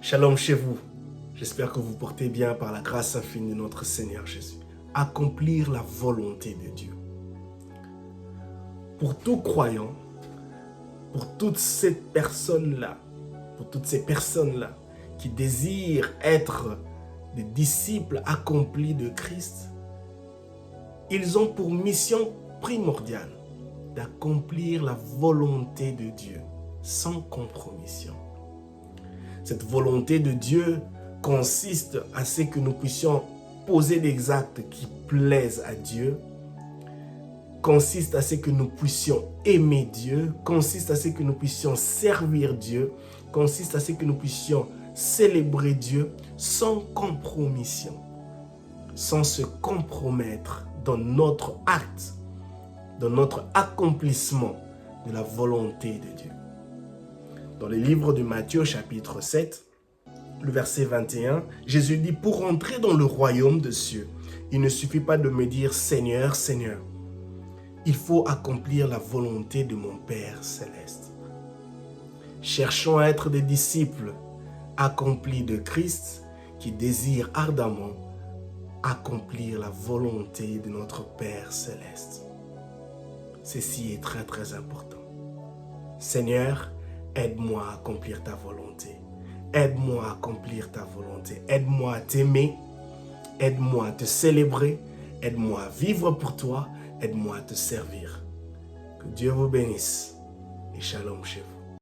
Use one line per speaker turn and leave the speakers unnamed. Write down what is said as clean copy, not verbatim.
Shalom chez vous. J'espère que vous portez bien par la grâce infinie de notre Seigneur Jésus. Accomplir la volonté de Dieu. Pour tout croyant, pour toutes ces personnes-là, qui désirent être des disciples accomplis de Christ, ils ont pour mission primordiale d'accomplir la volonté de Dieu sans compromission. Cette volonté de Dieu consiste à ce que nous puissions poser des actes qui plaisent à Dieu, consiste à ce que nous puissions aimer Dieu, consiste à ce que nous puissions servir Dieu, consiste à ce que nous puissions célébrer Dieu sans compromission, sans se compromettre dans notre acte, dans notre accomplissement de la volonté de Dieu. Dans le livre de Matthieu chapitre 7, le verset 21, Jésus dit « Pour entrer dans le royaume des cieux, il ne suffit pas de me dire « Seigneur, Seigneur ». Il faut accomplir la volonté de mon Père céleste. Cherchons à être des disciples accomplis de Christ qui désirent ardemment accomplir la volonté de notre Père céleste. Ceci est très très important. Seigneur, aide-moi à accomplir ta volonté. Aide-moi à accomplir ta volonté. Aide-moi à t'aimer. Aide-moi à te célébrer. Aide-moi à vivre pour toi. Aide-moi à te servir. Que Dieu vous bénisse et shalom chez vous.